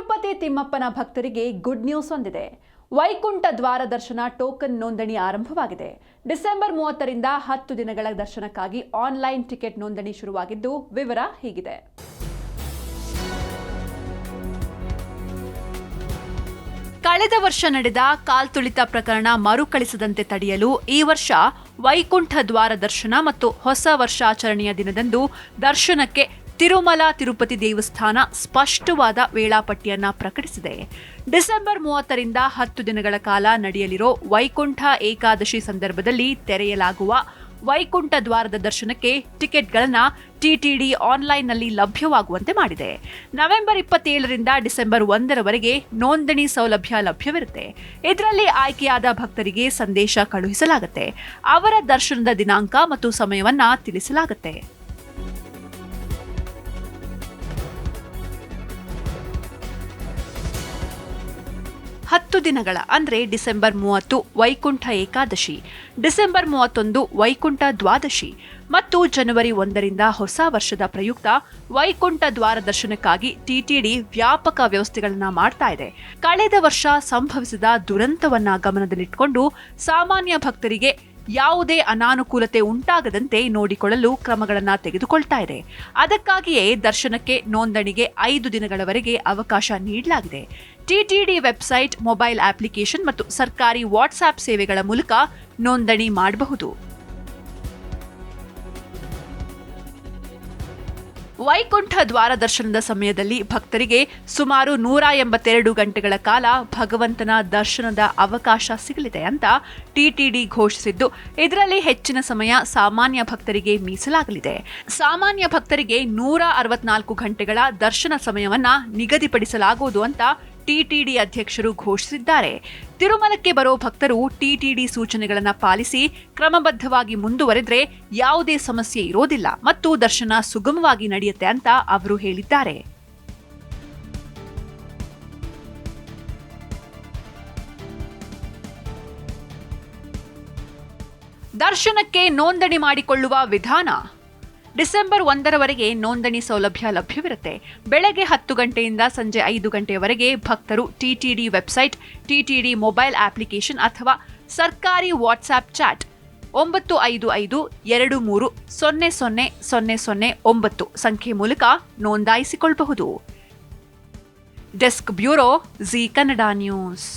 ತಿರುಪತಿ ತಿಮ್ಮಪ್ಪನ ಭಕ್ತರಿಗೆ good news ಹೊಂದಿದೆ. ವೈಕುಂಠ ದ್ವಾರ ದರ್ಶನ ಟೋಕನ್ ನೋಂದಣಿ ಆರಂಭವಾಗಿದೆ. ಡಿಸೆಂಬರ್ 30ರಿಂದ 10 ದಿನಗಳ ದರ್ಶನಕ್ಕಾಗಿ ಆನ್ಲೈನ್ ಟಿಕೆಟ್ ನೋಂದಣಿ ಶುರುವಾಗಿದ್ದು, ವಿವರ ಹೀಗಿದೆ. ಕಳೆದ ವರ್ಷ ನಡೆದ ಕಾಲ್ತುಳಿತ ಪ್ರಕರಣ ಮರುಕಳಿಸದಂತೆ ತಡೆಯಲು ಈ ವರ್ಷ ವೈಕುಂಠ ದ್ವಾರ ದರ್ಶನ ಮತ್ತು ಹೊಸ ವರ್ಷಾಚರಣೆಯ ದಿನದಂದು ದರ್ಶನಕ್ಕೆ ತಿರುಮಲ ತಿರುಪತಿ ದೇವಸ್ಥಾನ ಸ್ಪಷ್ಟವಾದ ವೇಳಾಪಟ್ಟಿಯನ್ನ ಪ್ರಕಟಿಸಿದೆ. ಡಿಸೆಂಬರ್ 30ರಿಂದ 10 ದಿನಗಳ ಕಾಲ ನಡೆಯಲಿರೋ ವೈಕುಂಠ ಏಕಾದಶಿ ಸಂದರ್ಭದಲ್ಲಿ ತೆರೆಯಲಾಗುವ ವೈಕುಂಠ ದ್ವಾರದ ದರ್ಶನಕ್ಕೆ ಟಿಕೆಟ್ಗಳನ್ನು ಟಿಟಿಡಿ ಆನ್ಲೈನ್ನಲ್ಲಿ ಲಭ್ಯವಾಗುವಂತೆ ಮಾಡಿದೆ. ನವೆಂಬರ್ 27ರಿಂದ ಡಿಸೆಂಬರ್ 1ರವರೆಗೆ ನೋಂದಣಿ ಸೌಲಭ್ಯ ಲಭ್ಯವಿರುತ್ತೆ. ಇದರಲ್ಲಿ ಆಯ್ಕೆಯಾದ ಭಕ್ತರಿಗೆ ಸಂದೇಶ ಕಳುಹಿಸಲಾಗುತ್ತೆ. ಅವರ ದರ್ಶನದ ದಿನಾಂಕ ಮತ್ತು ಸಮಯವನ್ನ ತಿಳಿಸಲಾಗುತ್ತೆ. 10 ದಿನಗಳ ಅಂದ್ರೆ ಡಿಸೆಂಬರ್ 30 ವೈಕುಂಠ ಏಕಾದಶಿ, ಡಿಸೆಂಬರ್ 31 ವೈಕುಂಠ ದ್ವಾದಶಿ ಮತ್ತು ಜನವರಿ 1ರಿಂದ ಹೊಸ ವರ್ಷದ ಪ್ರಯುಕ್ತ ವೈಕುಂಠ ದ್ವಾರ ದರ್ಶನಕ್ಕಾಗಿ ಟಿಟಿಡಿ ವ್ಯಾಪಕ ವ್ಯವಸ್ಥೆಗಳನ್ನ ಮಾಡ್ತಾ ಇದೆ. ಕಳೆದ ವರ್ಷ ಸಂಭವಿಸಿದ ದುರಂತವನ್ನ ಗಮನದಲ್ಲಿಟ್ಟುಕೊಂಡು ಸಾಮಾನ್ಯ ಭಕ್ತರಿಗೆ ಯಾವುದೇ ಅನಾನುಕೂಲತೆ ಉಂಟಾಗದಂತೆ ನೋಡಿಕೊಳ್ಳಲು ಕ್ರಮಗಳನ್ನು ತೆಗೆದುಕೊಳ್ತಾ ಇದೆ. ಅದಕ್ಕಾಗಿಯೇ ದರ್ಶನಕ್ಕೆ ನೋಂದಣಿಗೆ 5 ದಿನಗಳವರೆಗೆ ಅವಕಾಶ ನೀಡಲಾಗಿದೆ. ಟಿಟಿಡಿ ವೆಬ್ಸೈಟ್, ಮೊಬೈಲ್ ಅಪ್ಲಿಕೇಶನ್ ಮತ್ತು ಸರ್ಕಾರಿ ವಾಟ್ಸ್ಆಪ್ ಸೇವೆಗಳ ಮೂಲಕ ನೋಂದಣಿ ಮಾಡಬಹುದು. ವೈಕುಂಠ ದ್ವಾರ ದರ್ಶನದ ಸಮಯದಲ್ಲಿ ಭಕ್ತರಿಗೆ ಸುಮಾರು 182 ಗಂಟೆಗಳ ಕಾಲ ಭಗವಂತನ ದರ್ಶನದ ಅವಕಾಶ ಸಿಗಲಿದೆ ಅಂತ ಟಿಟಿಡಿ ಘೋಷಿಸಿದ್ದು, ಇದರಲ್ಲಿ ಹೆಚ್ಚಿನ ಸಮಯ ಸಾಮಾನ್ಯ ಭಕ್ತರಿಗೆ ಮೀಸಲಾಗಲಿದೆ. ಸಾಮಾನ್ಯ ಭಕ್ತರಿಗೆ 164 ಗಂಟೆಗಳ ದರ್ಶನ ಸಮಯವನ್ನ ನಿಗದಿಪಡಿಸಲಾಗುವುದು ಅಂತ ಟಿಟಿಡಿ ಅಧ್ಯಕ್ಷರು ಘೋಷಿಸಿದ್ದಾರೆ. ತಿರುಮಲಕ್ಕೆ ಬರೋ ಭಕ್ತರು ಟಿಟಿಡಿ ಸೂಚನೆಗಳನ್ನು ಪಾಲಿಸಿ ಕ್ರಮಬದ್ಧವಾಗಿ ಮುಂದುವರೆದ್ರೆ ಯಾವುದೇ ಸಮಸ್ಯೆ ಇರೋದಿಲ್ಲ ಮತ್ತು ದರ್ಶನ ಸುಗಮವಾಗಿ ನಡೆಯುತ್ತೆ ಅಂತ ಅವರು ಹೇಳಿದ್ದಾರೆ. ದರ್ಶನಕ್ಕೆ ನೋಂದಣಿ ಮಾಡಿಕೊಳ್ಳುವ ವಿಧಾನ. ಡಿಸೆಂಬರ್ 1ರವರೆಗೆ ನೋಂದಣಿ ಸೌಲಭ್ಯ ಲಭ್ಯವಿರುತ್ತೆ. ಬೆಳಗ್ಗೆ 10 ಗಂಟೆಯಿಂದ ಸಂಜೆ 5 ಗಂಟೆಯವರೆಗೆ ಭಕ್ತರು TTD website, TTD mobile application ಅಥವಾ ಸರ್ಕಾರಿ ವಾಟ್ಸ್ಆಪ್ ಚಾಟ್ 95523000009 ಸಂಖ್ಯೆ ಮೂಲಕ ನೋಂದಾಯಿಸಿಕೊಳ್ಳಬಹುದು. Desk bureau, G Kannada news.